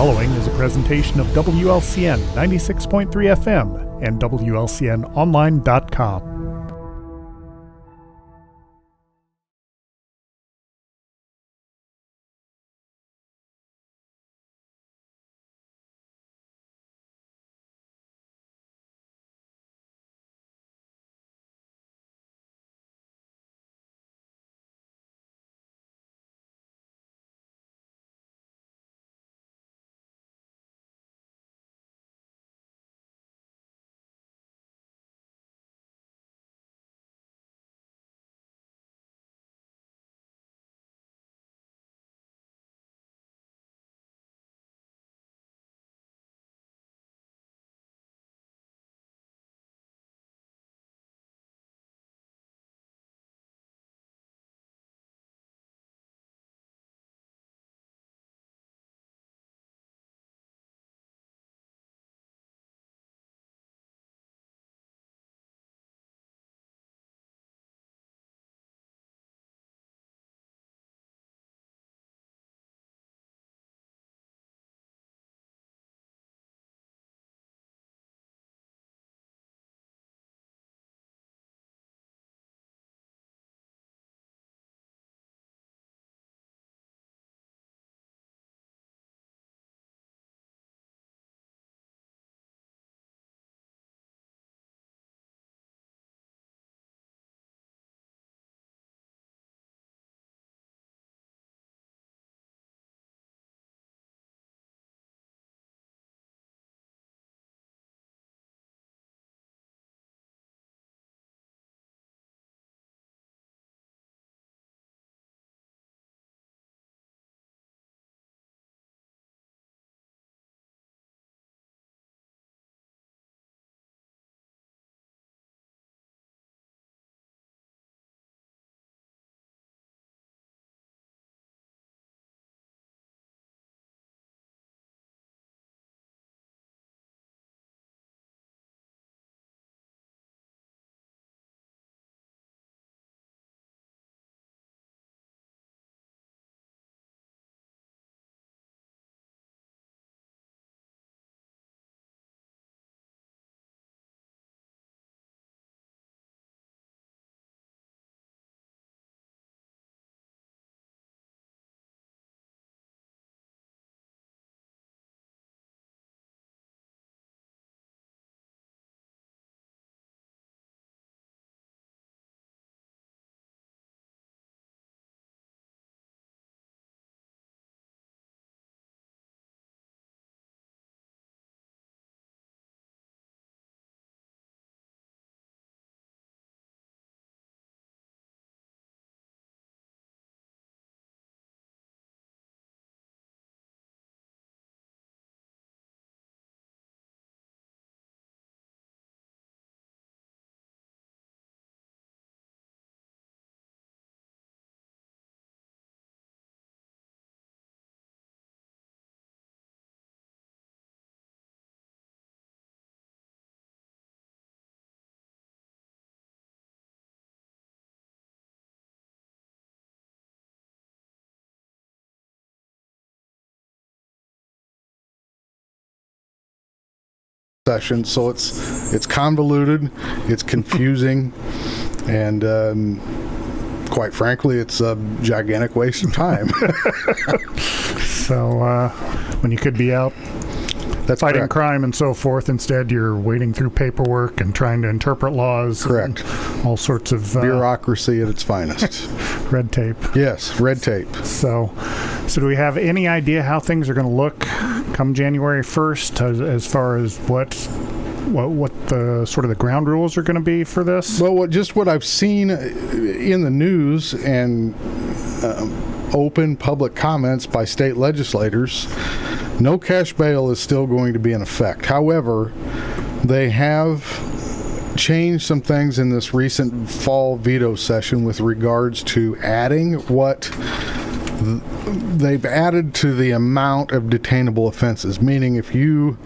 following is a presentation of WLCN 96.3 FM and WLCNonline.com. Session, so it's convoluted, it's confusing, and quite frankly, it's a gigantic waste of time. So when you could be out fighting crime and so forth, instead you're wading through paperwork and trying to interpret laws. Correct. All sorts of bureaucracy at its finest. Red tape. Yes, red tape. So do we have any idea how things are going to look come January 1st as far as what the sort of the ground rules are going to be for this? Well, what I've seen in the news and open public comments by state legislators, no cash bail is still going to be in effect. However, they have changed some things in this recent fall veto session with regards to adding what they've added to the amount of detainable offenses, meaning if you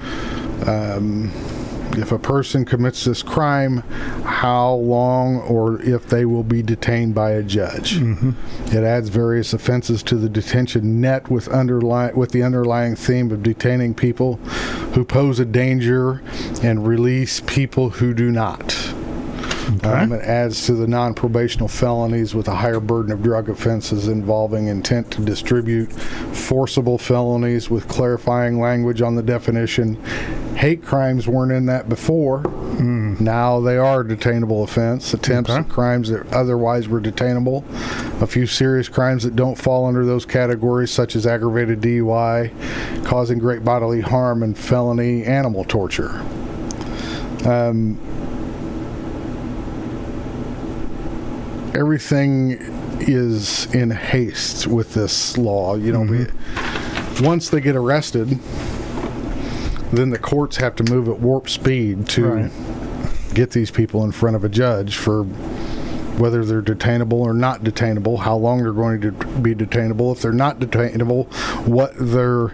if a person commits this crime, how long or if they will be detained by a judge. It adds various offenses to the detention net with the underlying theme of detaining people who pose a danger and release people who do not. It adds to the non-probational felonies with a higher burden of drug offenses involving intent to distribute, forcible felonies with clarifying language on the definition. Hate crimes weren't in that before. Now they are a detainable offense. Attempts at crimes that otherwise were detainable. A few serious crimes that don't fall under those categories, such as aggravated DUI, causing great bodily harm, and felony animal torture. Everything is in haste with this law. Once they get arrested, then the courts have to move at warp speed to get these people in front of a judge for whether they're detainable or not detainable, how long they're going to be detainable, if they're not detainable, what their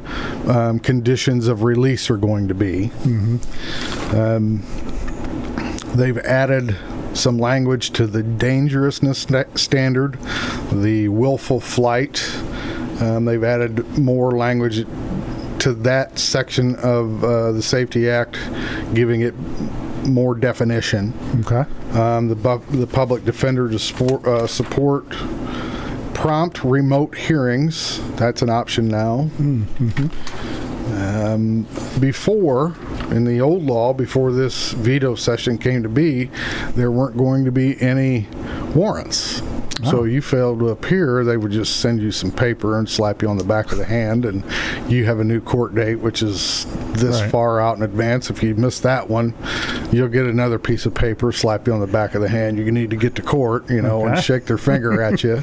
conditions of release are going to be. They've added some language to the dangerousness standard, the willful flight. They've added more language to that section of the Safety Act, giving it more definition. The public defender to support prompt remote hearings. That's an option now. Before, in the old law, before this veto session came to be, there weren't going to be any warrants. So you failed to appear, they would just send you some paper and slap you on the back of the hand, and you have a new court date, which is this far out in advance. If you miss that one, you'll get another piece of paper, slap you on the back of the hand. You need to get to court, and shake their finger at you.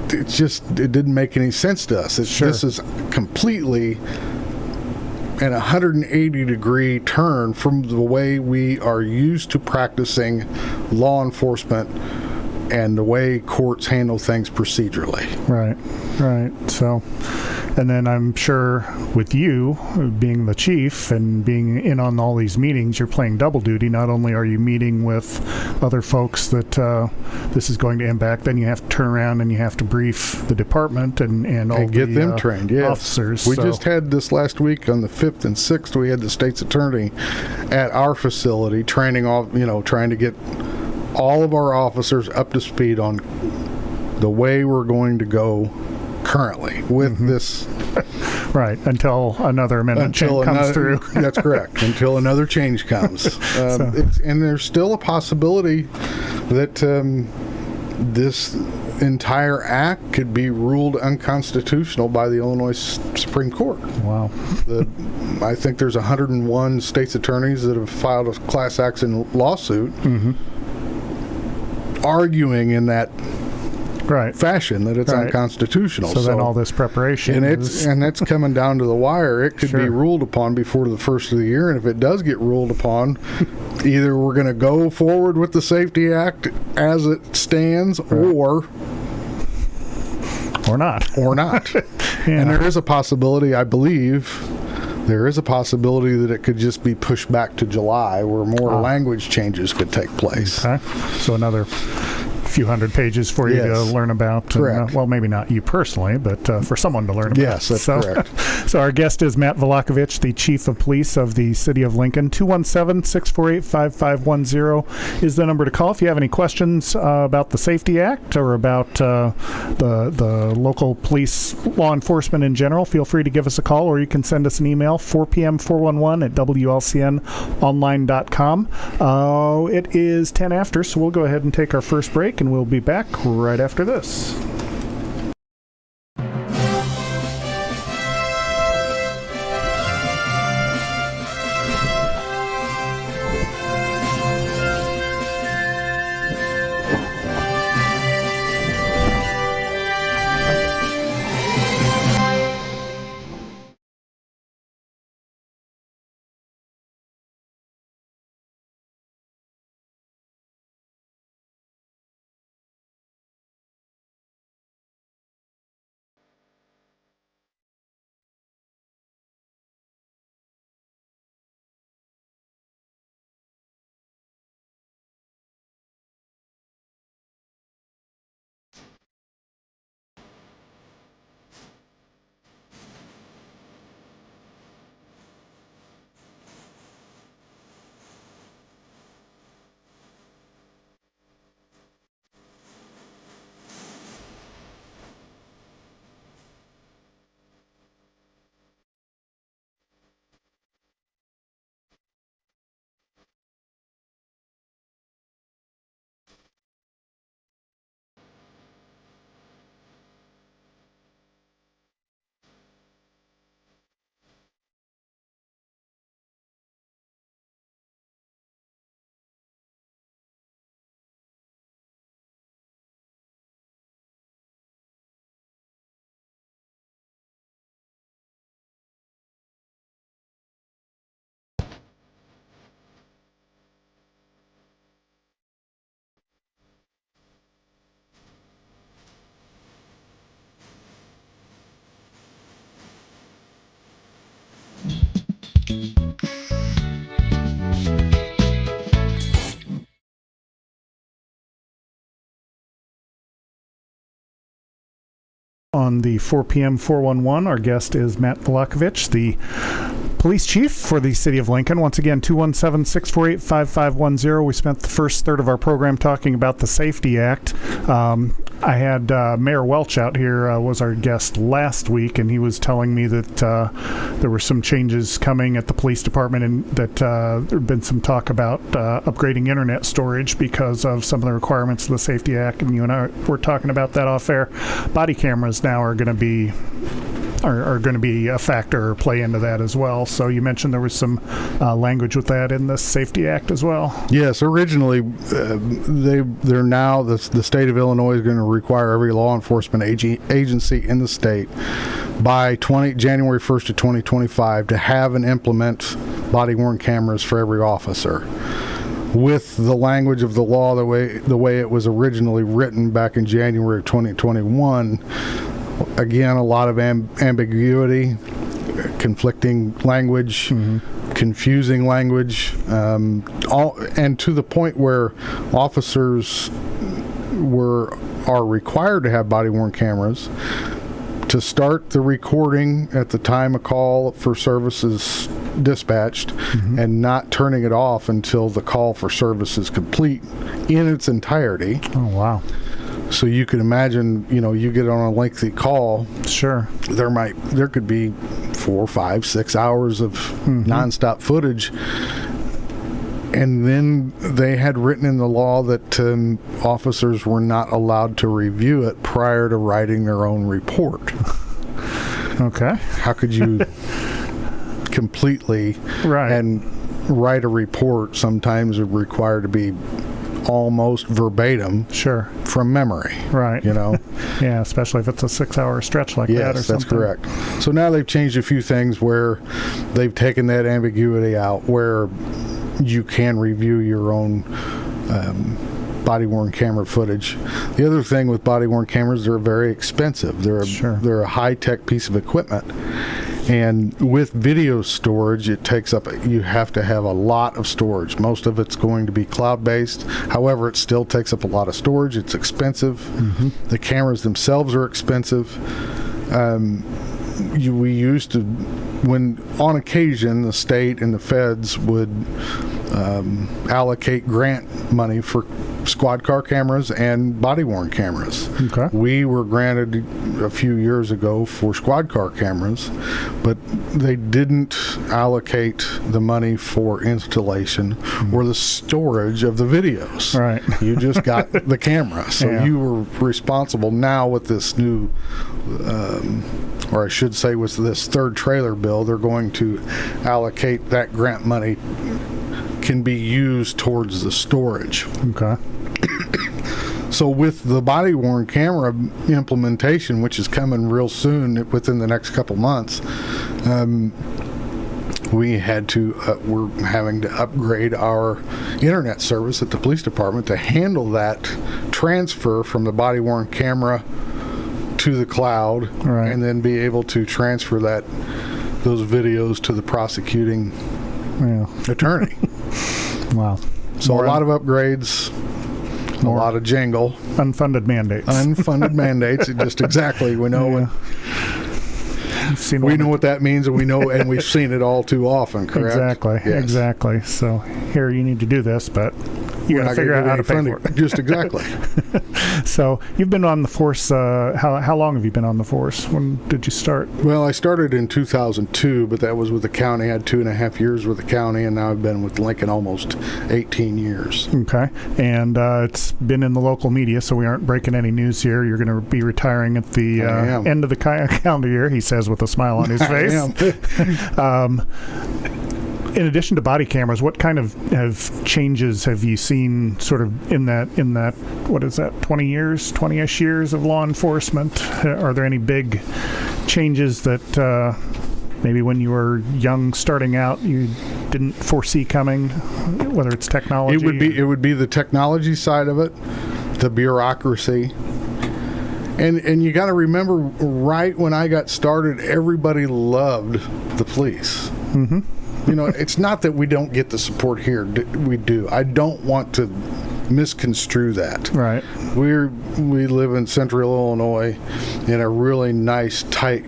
It didn't make any sense to us. This is completely an 180-degree turn from the way we are used to practicing law enforcement and the way courts handle things procedurally. Right. So, and then I'm sure with you being the chief and being in on all these meetings, you're playing double duty. Not only are you meeting with other folks that this is going to impact, then you have to turn around and you have to brief the department and all get them trained. Yes. Officers. We just had this last week on the 5th and 6th. We had the state's attorney at our facility training all, trying to get all of our officers up to speed on the way we're going to go currently with this. Until another amendment comes through. That's correct. Until another change comes. And there's still a possibility that this entire act could be ruled unconstitutional by the Illinois Supreme Court. Wow. I think there's 101 state's attorneys that have filed a class action lawsuit arguing in that fashion that it's unconstitutional. So then all this preparation and that's coming down to the wire. It could be ruled upon before the first of the year, and if it does get ruled upon, either we're going to go forward with the Safety Act as it stands or not. And there is a possibility, I believe, that it could just be pushed back to July, where more language changes could take place. So another few hundred pages for you to learn about. Correct. Well, maybe not you personally, but for someone to learn about. Yes, that's correct. So our guest is Matt Vlahovich, the Chief of Police of the City of Lincoln. 217-648-5510 is the number to call if you have any questions about the Safety Act or about the local police law enforcement in general. Feel free to give us a call, or you can send us an email, 4pm411@wlcnonline.com. It is 10 after, so we'll go ahead and take our first break, and we'll be back right after this. On the 4 p.m. 411, our guest is Matt Vlahovich, the police chief for the city of Lincoln. Once again, 217-648-5510. We spent the first third of our program talking about the Safety Act. I had Mayor Welch out here, was our guest last week, and he was telling me that there were some changes coming at the police department, and that there had been some talk about upgrading internet storage because of some of the requirements of the Safety Act, and you and I were talking about that off air. Body cameras now are going to be a factor or play into that as well. So you mentioned there was some language with that in the Safety Act as well. Yes, originally they're now the state of Illinois is going to require every law enforcement agency in the state by January 1st of 2025 to have and implement body-worn cameras for every officer. With the language of the law, the way it was originally written back in January of 2021, again, a lot of ambiguity, conflicting language, confusing language, and to the point where officers are required to have body-worn cameras to start the recording at the time a call for service is dispatched, and not turning it off until the call for service is complete in its entirety. Oh, wow. So you can imagine, you get on a lengthy call. Sure. There could be 4, 5, 6 hours of nonstop footage. And then they had written in the law that officers were not allowed to review it prior to writing their own report. Okay. How could you completely and write a report? Sometimes it's required to be almost verbatim from memory. Right. Yeah, especially if it's a 6-hour stretch like that or something. Yes, that's correct. So now they've changed a few things where they've taken that ambiguity out, where you can review your own body-worn camera footage. The other thing with body-worn cameras, they're very expensive. They're a high-tech piece of equipment. And with video storage, you have to have a lot of storage. Most of it's going to be cloud-based. However, it still takes up a lot of storage. It's expensive. The cameras themselves are expensive. We used to, when on occasion the state and the feds would allocate grant money for squad car cameras and body-worn cameras. Okay. We were granted a few years ago for squad car cameras, but they didn't allocate the money for installation or the storage of the videos. Right. You just got the camera. So you were responsible now with this new, or I should say with this third trailer bill, they're going to allocate that grant money can be used towards the storage. Okay. So with the body-worn camera implementation, which is coming real soon, within the next couple months, we're having to upgrade our internet service at the police department to handle that transfer from the body-worn camera to the cloud, and then be able to transfer those videos to the prosecuting attorney. Wow. So a lot of upgrades, a lot of jingle. Unfunded mandates. Unfunded mandates. Just exactly. We know we know what that means, and we've seen it all too often, correct? Exactly. Yes. Exactly. So here you need to do this, but you got to figure out how to pay for it. Just exactly. So you've been on the force. How long have you been on the force? When did you start? Well, I started in 2002, but that was with the county. I had 2.5 years with the county, and now I've been with Lincoln almost 18 years. Okay. And it's been in the local media, so we aren't breaking any news here. You're going to be retiring at the end of the calendar year, he says with a smile on his face. In addition to body cameras, what kind of changes have you seen sort of in that what is that, 20-ish years of law enforcement? Are there any big changes that maybe when you were young starting out you didn't foresee coming, whether it's technology? It would be the technology side of it, the bureaucracy. And you got to remember, right when I got started, everybody loved the police. It's not that we don't get the support here. We do. I don't want to misconstrue that. Right. We live in central Illinois in a really nice, tight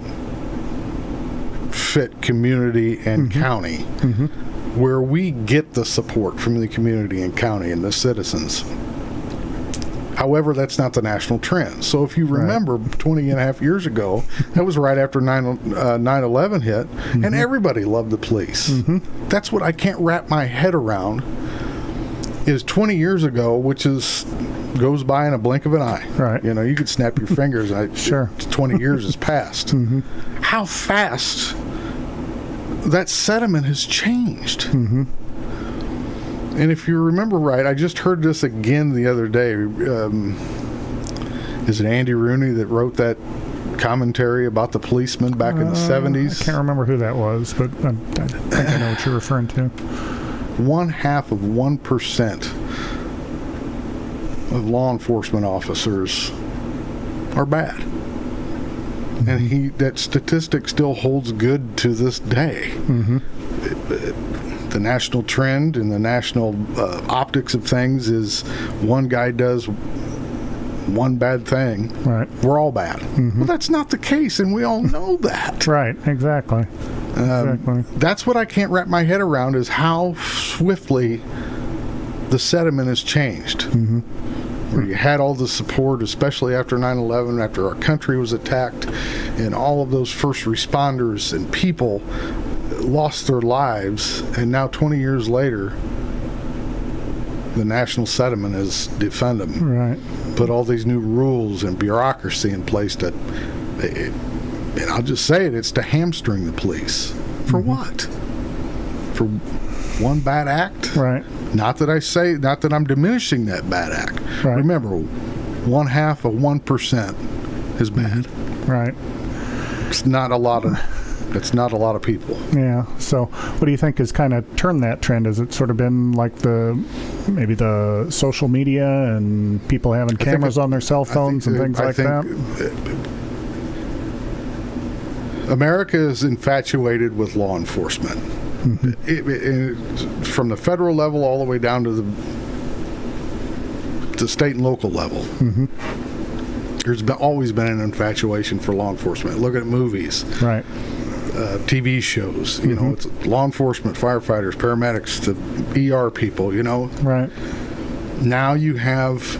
fit community and county where we get the support from the community and county and the citizens. However, that's not the national trend. So if you remember 20 and a half years ago, that was right after 9/11 hit, and everybody loved the police. That's what I can't wrap my head around, is 20 years ago, which goes by in a blink of an eye. Right. You could snap your fingers. Sure. 20 years has passed. How fast that sentiment has changed. And if you remember right, I just heard this again the other day. Is it Andy Rooney that wrote that commentary about the policeman back in the 70s? I can't remember who that was, but I think I know what you're referring to. 0.5% of law enforcement officers are bad. And that statistic still holds good to this day. The national trend and the national optics of things is one guy does one bad thing, right? We're all bad. Well, that's not the case, and we all know that. Right, exactly. That's what I can't wrap my head around, is how swiftly the sentiment has changed. Where you had all the support, especially after 9/11, after our country was attacked, and all of those first responders and people lost their lives, and now 20 years later, the national sentiment is defund them. Right. Put all these new rules and bureaucracy in place and I'll just say it's to hamstring the police. For what? For one bad act? Right. Not that I'm diminishing that bad act. Right. Remember, 0.5% is bad. Right. It's not a lot of. That's not a lot of people. Yeah. So, what do you think has kind of turned that trend? Has it sort of been like maybe the social media and people having cameras on their cell phones and things like that? America is infatuated with law enforcement. From the federal level all the way down to the state and local level. There's always been an infatuation for law enforcement. Look at movies. Right. TV shows, it's law enforcement, firefighters, paramedics, to ER people, Right. Now you have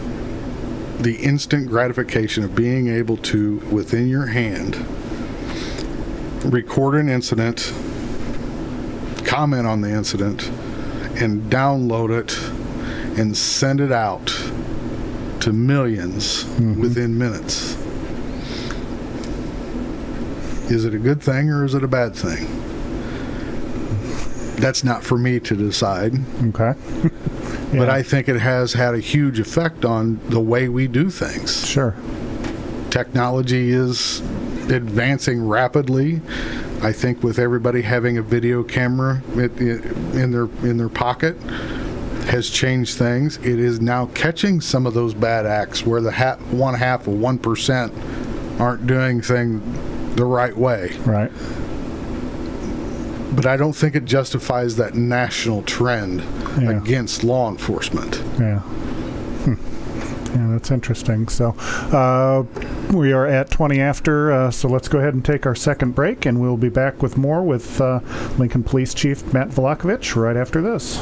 the instant gratification of being able to, within your hand, record an incident, comment on the incident, and download it and send it out to millions within minutes. Is it a good thing or is it a bad thing? That's not for me to decide. Okay. But I think it has had a huge effect on the way we do things. Sure. Technology is advancing rapidly. I think with everybody having a video camera in their pocket has changed things. It is now catching some of those bad acts where the 0.5% aren't doing things the right way. Right. But I don't think it justifies that national trend against law enforcement. Yeah. Yeah, that's interesting. So we are at 20 after, so let's go ahead and take our second break, and we'll be back with more with Lincoln Police Chief Matt Vlahovich right after this.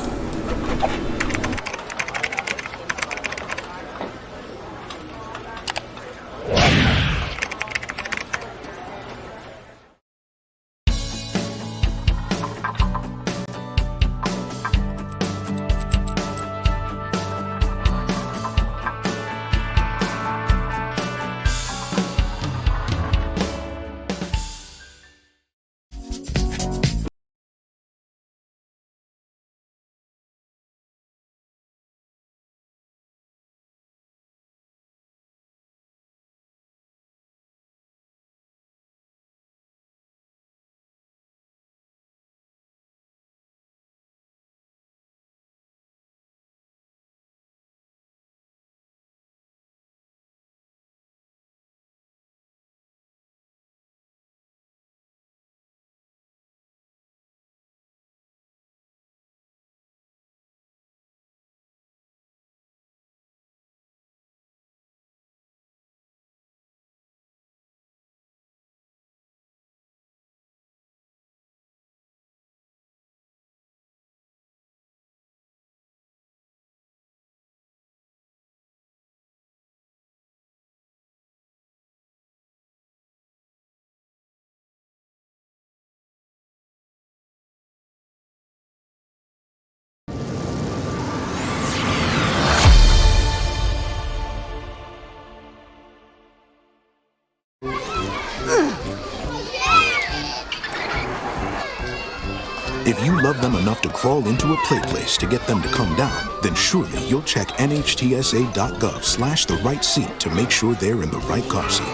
If you love them enough to crawl into a play place to get them to come down, then surely you'll check nhtsa.gov/the right seat to make sure they're in the right car seat.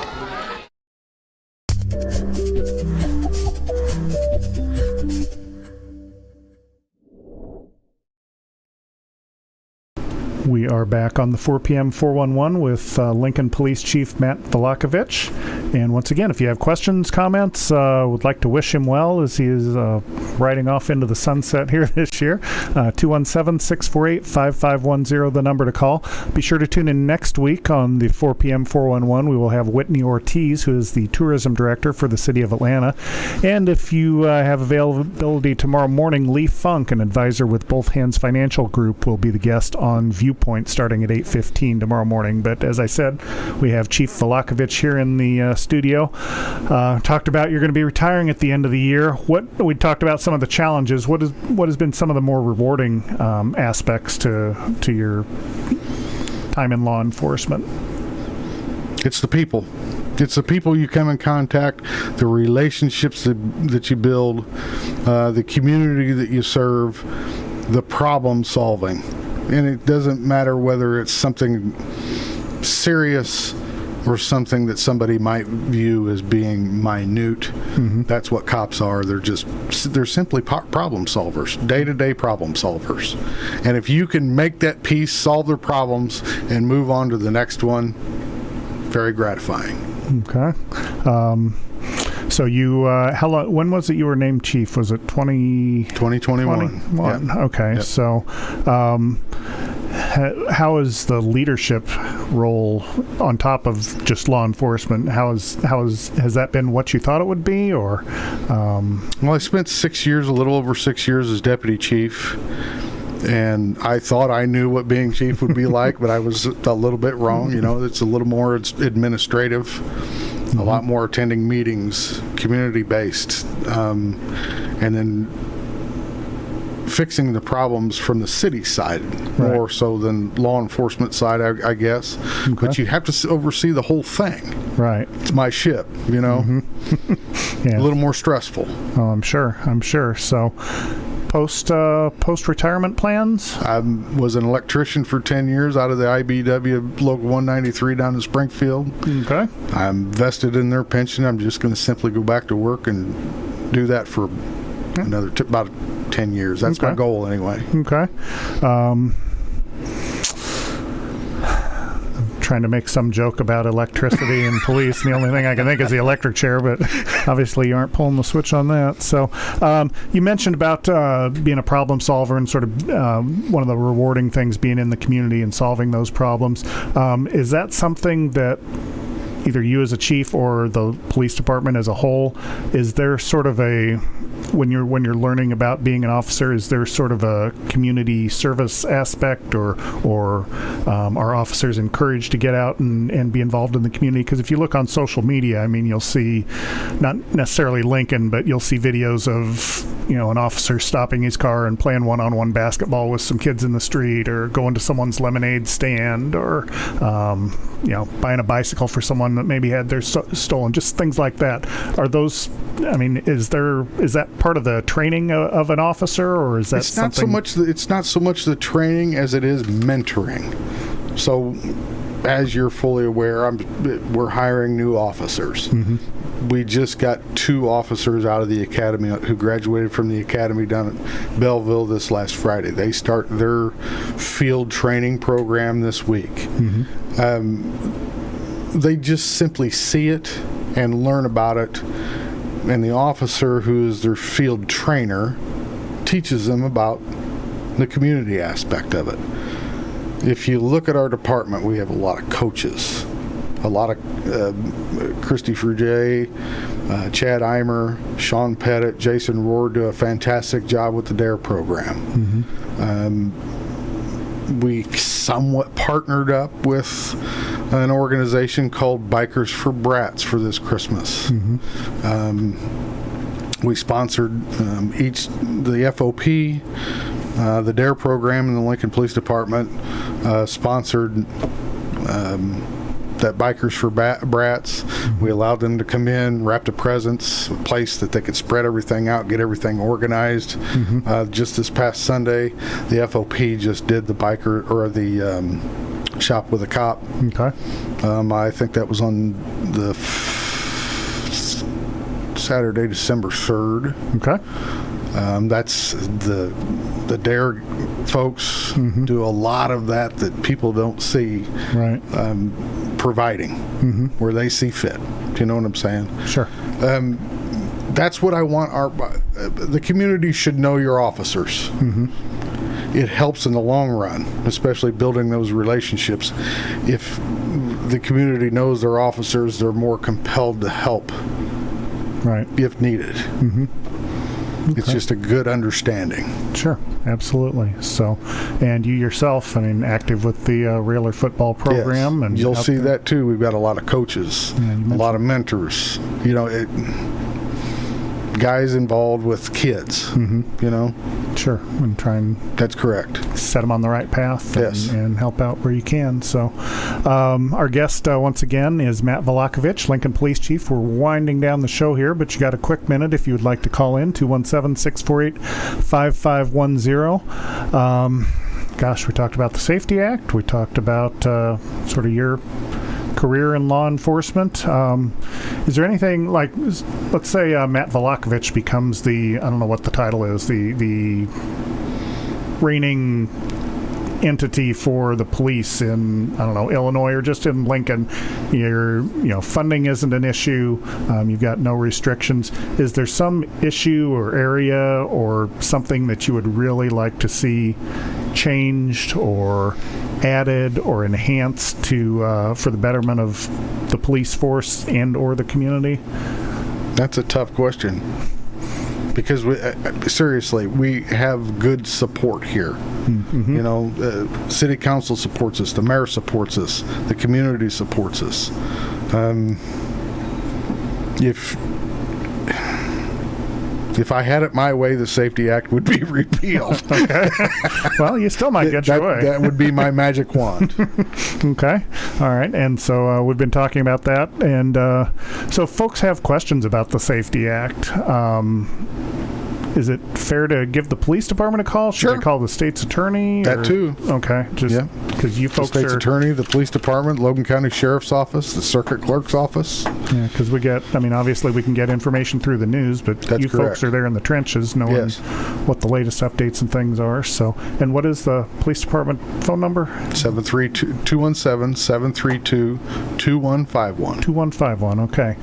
We are back on the 4 p.m. 411 with Lincoln Police Chief Matt Vlahovich. And once again, if you have questions, comments, would like to wish him well as he is riding off into the sunset here this year, 217-648-5510, the number to call. Be sure to tune in next week on the 4 p.m. 411. We will have Whitney Ortiz, who is the tourism director for the city of Atlanta. And if you have availability tomorrow morning, Lee Funk, an advisor with Both Hands Financial Group, will be the guest on Viewpoint starting at 8:15 tomorrow morning. But as I said, we have Chief Vlahovich here in the studio. Talked about you're going to be retiring at the end of the year. We talked about some of the challenges. What has been some of the more rewarding aspects to your time in law enforcement? It's the people. It's the people you come in contact, the relationships that you build, the community that you serve, the problem solving. And it doesn't matter whether it's something serious or something that somebody might view as being minute. Mm-hmm. That's what cops are. They're simply problem solvers, day-to-day problem solvers. And if you can make that piece, solve their problems, and move on to the next one, very gratifying. Okay. So you, how long? When was it you were named chief? Was it 2021? Yep. Okay. Yep. So, how is the leadership role on top of just law enforcement? Has that been what you thought it would be, or? Well, I spent a little over 6 years as deputy chief. And I thought I knew what being chief would be like, but I was a little bit wrong. It's a little more administrative, mm-hmm. a lot more attending meetings, community-based, and then fixing the problems from the city side more so than law enforcement side, I guess. Okay. But you have to oversee the whole thing. Right. It's my ship, Mm-hmm. Yeah. A little more stressful. Oh, I'm sure. So, post-retirement plans? I was an electrician for 10 years out of the IBW Local 193 down in Springfield. Okay. I'm vested in their pension. I'm just going to simply go back to work and do that for another about 10 years. That's my goal anyway. Okay. Trying to make some joke about electricity and police, and the only thing I can think is the electric chair, but obviously you aren't pulling the switch on that. So you mentioned about being a problem solver and sort of one of the rewarding things being in the community and solving those problems. Is that something that either you as a chief or the police department as a whole, is there sort of when you're learning about being an officer, is there sort of a community service aspect, or are officers encouraged to get out and be involved in the community? Because if you look on social media, I mean, you'll see, not necessarily Lincoln, but you'll see videos of an officer stopping his car and playing one-on-one basketball with some kids in the street, or going to someone's lemonade stand, or buying a bicycle for someone that maybe had theirs stolen, just things like that. Are those, is that part of the training of an officer, or is that it's not so much the training as it is mentoring. So, as you're fully aware, we're hiring new officers. Mm-hmm. We just got 2 officers out of the academy who graduated from the academy down at Belleville this last Friday. They start their field training program this week. Mm-hmm. They just simply see it and learn about it, and the officer, who is their field trainer, teaches them about the community aspect of it. If you look at our department, we have a lot of coaches, a lot of Christy Frugier, Chad Eimer, Sean Pettit, Jason Rohr do a fantastic job with the DARE program. Mm-hmm. We somewhat partnered up with an organization called Bikers for Brats for this Christmas. Mm-hmm. We sponsored the FOP, the DARE program in the Lincoln Police Department, sponsored that Bikers for Brats. We allowed them to come in, wrap the presents, a place that they could spread everything out, get everything organized. Just this past Sunday, the FOP just did the biker or the shop with a cop. Okay. I think that was on the Saturday, December 3rd. Okay. That's the DARE folks do a lot of that people don't see. Right. Providing where they see fit. Do you know what I'm saying? Sure. That's what I want. The community should know your officers. It helps in the long run, especially building those relationships. If the community knows their officers, they're more compelled to help, right, if needed. It's just a good understanding. Sure, absolutely. So, and you yourself, I mean, active with the Railer football program, yes. And you'll see that too. We've got a lot of coaches, a lot of mentors. You know, guys involved with kids. You know, sure, and try and that's correct. Set them on the right path. Yes, and help out where you can. So, our guest once again is Matt Vlahovich, Lincoln Police Chief. We're winding down the show here, but you got a quick minute if you would like to call in 217-648-5510. Gosh, we talked about the Safety Act. We talked about sort of your career in law enforcement. Is there anything like, let's say Matt Vlahovich becomes the, I don't know what the title is, the reigning entity for the police in, I don't know, Illinois or just in Lincoln. Funding isn't an issue. You've got no restrictions. Is there some issue or area or something that you would really like to see changed or added or enhanced to for the betterment of the police force and or the community? That's a tough question, because seriously, we have good support here. You know, city council supports us, the mayor supports us, the community supports us. If I had it my way, the Safety Act would be repealed. Okay. Well, you still might get your way. That would be my magic wand. Okay. All right. And so we've been talking about that. And so folks have questions about the Safety Act. Is it fair to give the police department a call? Should Sure. I call the state's attorney? That too. Okay. Just because you folks the state's attorney, the police department, Logan County Sheriff's Office, the circuit clerk's office. Yeah, because we get, I mean, obviously we can get information through the news, but That's you correct. folks are there in the trenches knowing what the latest updates and things are. So, and what is the police department phone number? 217-732-2151. 2151, okay.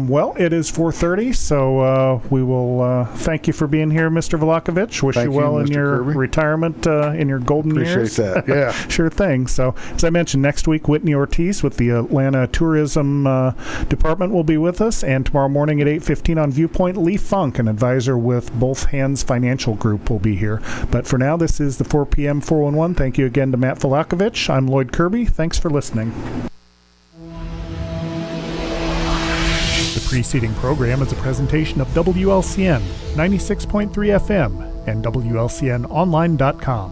Well, it is 4:30, so we will thank you for being here, Mr. Vlahovich. Wish you well in Mr. your Kirby. retirement, in your golden years. Appreciate that, yeah. Sure thing. So, as I mentioned, next week, Whitney Ortiz with the Atlanta Tourism Department will be with us, and tomorrow morning at 8:15 on Viewpoint, Lee Funk, an advisor with Both Hands Financial Group, will be here. But for now, this is the 4 p.m. 411. Thank you again to Matt Vlahovich. I'm Lloyd Kirby. Thanks for listening. The preceding program is a presentation of WLCN 96.3 FM and WLCNonline.com.